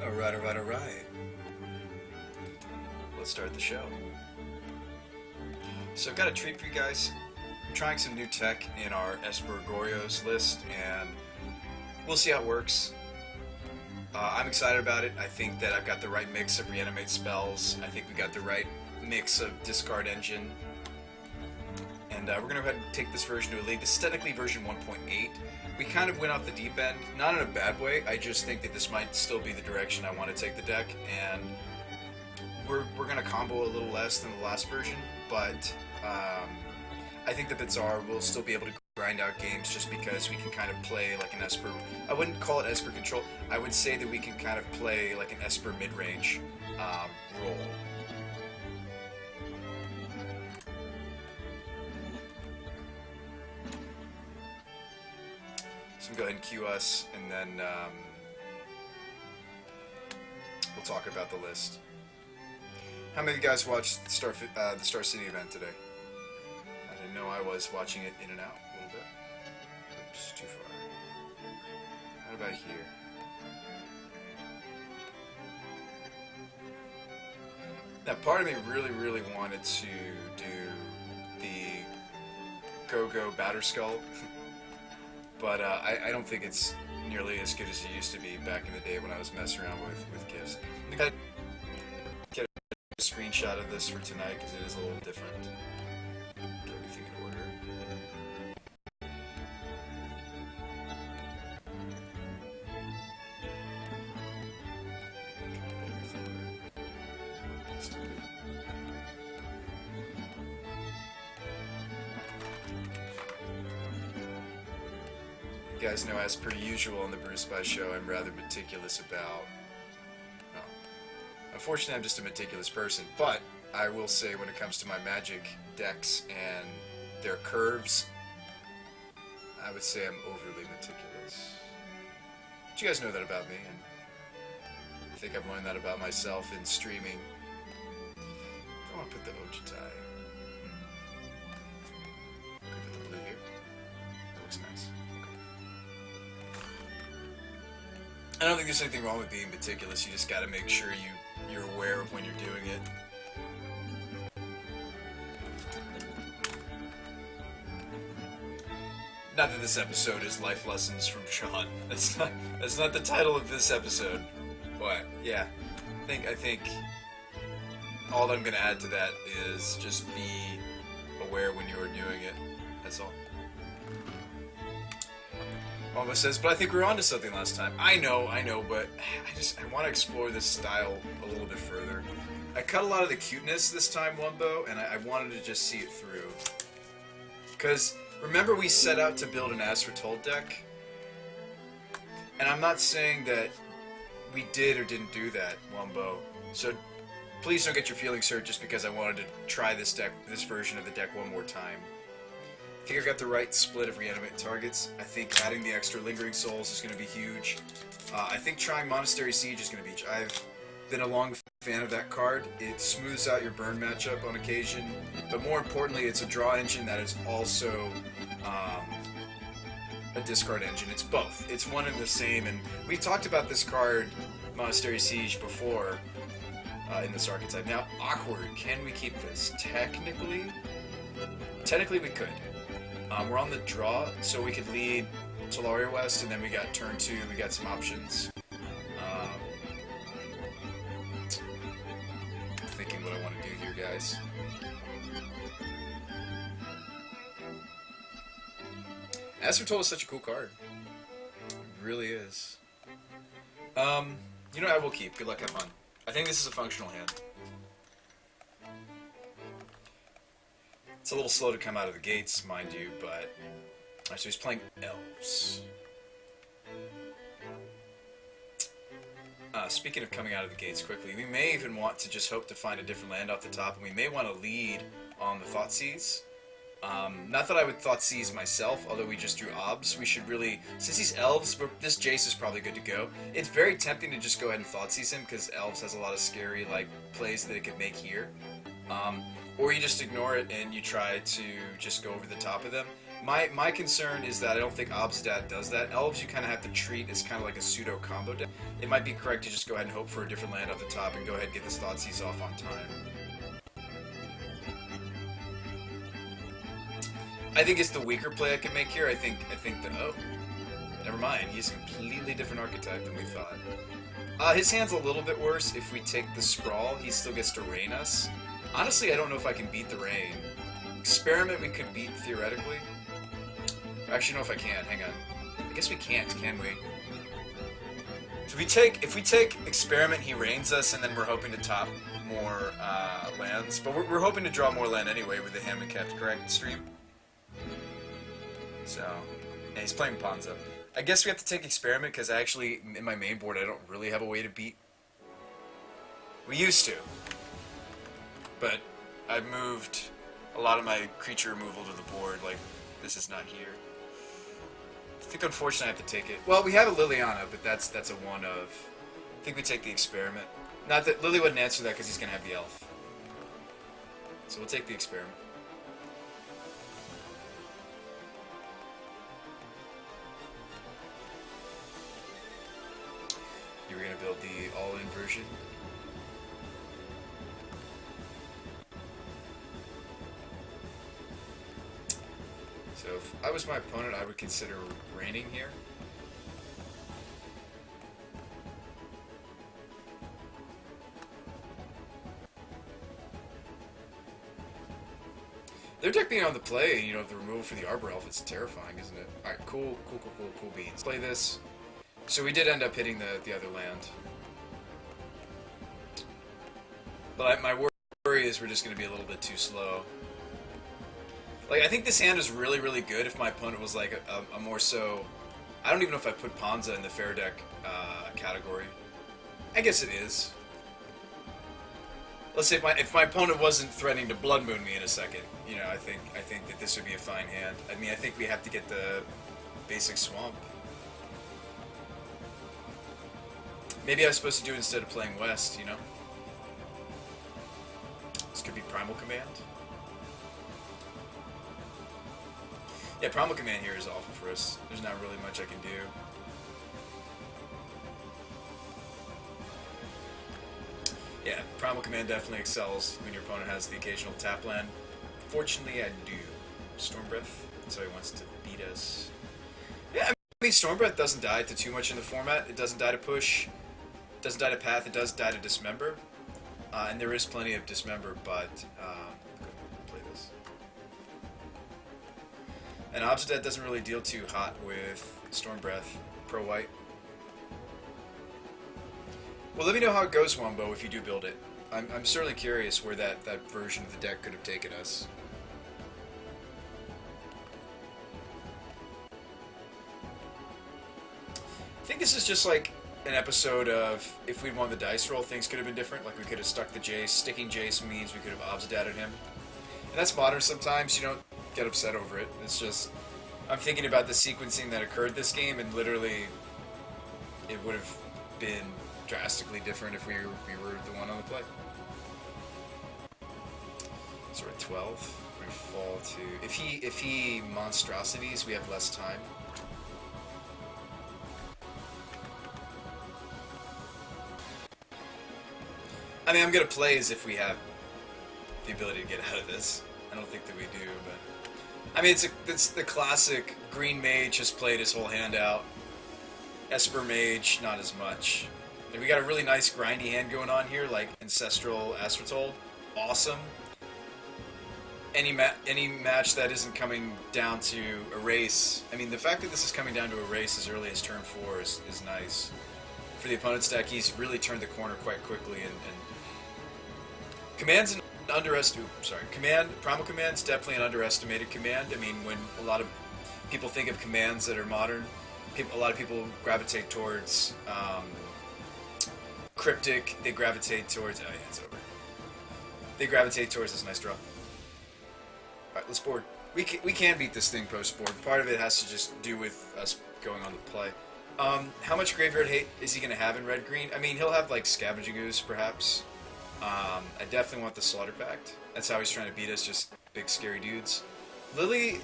Alright, alright, alright. Let's start the show. So I've got a treat for you guys. I'm trying some new tech in our Espertold list, and we'll see how it works. I'm excited about it. I think that I've got the right mix of reanimate spells. I think we got the right mix of discard engine. And we're going to go ahead and take this version to a league. This is technically version 1.8. We kind of went off the deep end, not in a bad way. I just think that this might still be the direction I want to take the deck, and we're going to combo a little less than the last version, but I think that Bizarre will still be able to grind out games just because we can kind of play like an Esper. I wouldn't call it Esper control. I would say that we can kind of play like an Esper mid-range role. So go ahead and cue us, and then we'll talk about the list. How many of you guys watched the Star City event today? I didn't know I was watching it in and out a little bit. Oops, too far. How about here? Now, part of me really wanted to do the Go-Go Batterskull. But I don't think it's nearly as good as it used to be back in the day when I was messing around with gifts. I'm going to get a screenshot of this for tonight because it is a little different. Get everything in order. You guys know, as per usual on the BrewSpy show, I'm rather meticulous about... Well, unfortunately, I'm just a meticulous person, but I will say when it comes to my Magic decks and their curves, I would say I'm overly meticulous. But you guys know that about me, and I think I've learned that about myself in streaming. I want to put the Ojitai. Put the blue here. That looks nice. I don't think there's anything wrong with being meticulous. You just got to make sure you're aware of when you're doing it. Not that this episode is life lessons from Sean. That's not the title of this episode. But yeah, I think all that I'm gonna add to that is just be aware when you're doing it. That's all. Almost says, but I think we were onto something last time. I know, but I want to explore this style a little bit further. I cut a lot of the cuteness this time, Wumbo, and I wanted to just see it through. Because, remember we set out to build an Espertold deck? And I'm not saying that we did or didn't do that, Wumbo. So, please don't get your feelings hurt just because I wanted to try this version of the deck one more time. I think I've got the right split of reanimate targets. I think adding the extra Lingering Souls is going to be huge. I think trying Monastery Siege is going to be huge. I've been a long fan of that card. It smooths out your burn matchup on occasion, but more importantly, it's a draw engine that is also a discard engine. It's both. It's one and the same, and we've talked about this card, Monastery Siege, before in this archetype. Now, awkward. Can we keep this? Technically we could. We're on the draw, so we could lead Talaria West, and then we got turn 2, we got some options. I'm thinking what I want to do here, guys. Espertold is such a cool card. It really is. You know what, I will keep. Good luck, have fun. I think this is a functional hand. It's a little slow to come out of the gates, mind you, but... Alright, so he's playing elves. Speaking of coming out of the gates quickly, we may even want to just hope to find a different land off the top, and we may want to lead on the Thoughtseize. Not that I would Thoughtseize myself, although we just drew Obs. We should really, since he's Elves, this Jace is probably good to go. It's very tempting to just go ahead and Thoughtseize him, because Elves has a lot of scary plays that it could make here. Or you just ignore it and you try to just go over the top of them. My concern is that I don't think Obstat does that. Elves you kind of have to treat as kind of like a pseudo combo deck. It might be correct to just go ahead and hope for a different land off the top and go ahead and get this Thoughtseize off on time. I think it's the weaker play I can make here. I think that, oh, never mind. He's a completely different archetype than we thought. His hand's a little bit worse. If we take the Sprawl, he still gets to rain us. Honestly, I don't know if I can beat the rain. Experiment we could beat theoretically. Actually, no, if I can. Hang on. I guess we can't, can we? So if we take Experiment, he rains us, and then we're hoping to top more lands. But we're hoping to draw more land anyway with the Ham and Kept, correct, stream? So, yeah, he's playing Ponza. I guess we have to take Experiment, because actually, in my main board, I don't really have a way to beat. We used to. But I've moved a lot of my creature removal to the board, like, this is not here. I think unfortunately I have to take it. Well, we have a Liliana, but that's a one of. I think we take the Experiment. Not that Lily wouldn't answer that because he's gonna have the Elf. So we'll take the Experiment. You were gonna build the all-in version. So if I was my opponent, I would consider raining here. Their deck being on the play, you know, the removal for the Arbor Elf, it's terrifying, isn't it? Alright, cool beans. Play this. So we did end up hitting the other land. But my worry is we're just going to be a little bit too slow. Like, I think this hand is really, really good if my opponent was like a more so... I don't even know if I put Ponza in the fair deck category. I guess it is. Let's say if my opponent wasn't threatening to Blood Moon me in a second, you know, I think that this would be a fine hand. I mean, I think we have to get the basic Swamp. Maybe I was supposed to do it instead of playing West, you know? This could be Primal Command. Yeah, Primal Command here is awful for us. There's not really much I can do. Yeah, Primal Command definitely excels when your opponent has the occasional tap land. Fortunately, I do. Storm Breath, so he wants to beat us. Yeah, I mean, Storm Breath doesn't die to too much in the format. It doesn't die to push. It doesn't die to path. It does die to Dismember. And there is plenty of Dismember, but... play this. And Obsidian doesn't really deal too hot with Storm Breath, pro-white. Well, let me know how it goes, Wombo, if you do build it. I'm certainly curious where that version of the deck could have taken us. I think this is just like an episode of if we'd won the dice roll, things could have been different. Like we could have stuck the Jace. Sticking Jace means we could have Obsidated him. And that's modern sometimes. You don't get upset over it. It's just... I'm thinking about the sequencing that occurred this game, and literally it would have been drastically different if we were the one on the play. So we're at 12. We're gonna fall to... If he monstrosities, we have less time. I mean, I'm gonna play as if we have the ability to get out of this. I don't think that we do, but... I mean, it's the classic green mage has played his whole hand out. Esper mage, not as much. And we got a really nice grindy hand going on here, like Ancestral Espertold. Awesome. Any match that isn't coming down to erase... I mean, the fact that this is coming down to erase as early as turn 4 is nice. For the opponent's deck, he's really turned the corner quite quickly, and Command's an Primal Command's definitely an underestimated command. I mean, when a lot of people think of commands that are modern, a lot of people gravitate towards Cryptic, they gravitate towards... Oh, yeah, it's over. They gravitate towards this nice draw. Alright, let's board. We can beat this thing post-board. Part of it has to just do with us going on the play. How much graveyard hate is he going to have in red-green? I mean, he'll have, like, Scavenging Ooze, perhaps. I definitely want the Slaughter Pact. That's how he's trying to beat us, just big, scary dudes. Lily...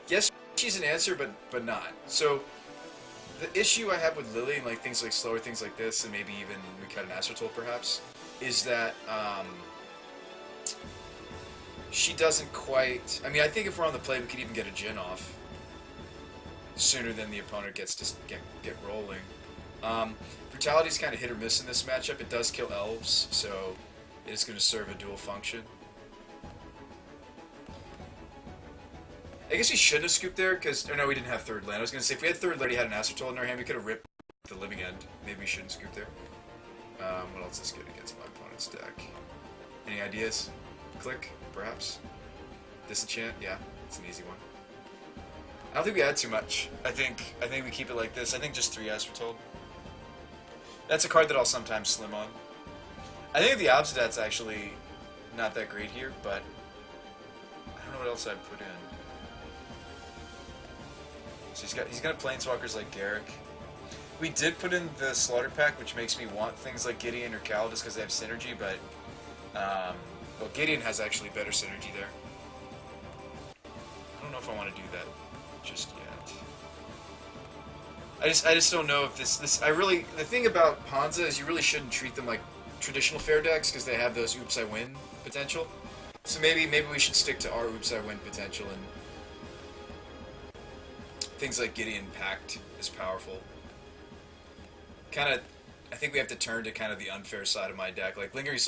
Yes, she's an answer, but not. So, the issue I have with Lily, and, like, things like slower things like this, and maybe even we cut an Espertold, perhaps, is that, she doesn't quite... I mean, I think if we're on the play, we could even get a Jin off sooner than the opponent gets to get rolling. Brutality's kind of hit or miss in this matchup. It does kill elves, so it is going to serve a dual function. I guess we shouldn't have scooped there, because... Oh, no, we didn't have third land. I was going to say, if we had third land, we had an Espertold in our hand, we could have ripped the living end. Maybe we shouldn't scoop there. What else is good against my opponent's deck? Any ideas? Click, perhaps? Disenchant? Yeah, it's an easy one. I don't think we add too much. I think we keep it like this. I think just 3 Espertold. That's a card that I'll sometimes slim on. I think the Obsidat's actually not that great here, but I don't know what else I'd put in. So he's got Planeswalkers like Garrick. We did put in the Slaughter Pact, which makes me want things like Gideon or Cal just because they have synergy, but well, Gideon has actually better synergy there. I don't know if I want to do that just yet. I just don't know if this the thing about Hansa is you really shouldn't treat them like traditional fair decks because they have those oops I win potential. So maybe we should stick to our oops I win potential, and things like Gideon Pact is powerful. I think we have to turn to kind of the unfair side of my deck. Like Lingering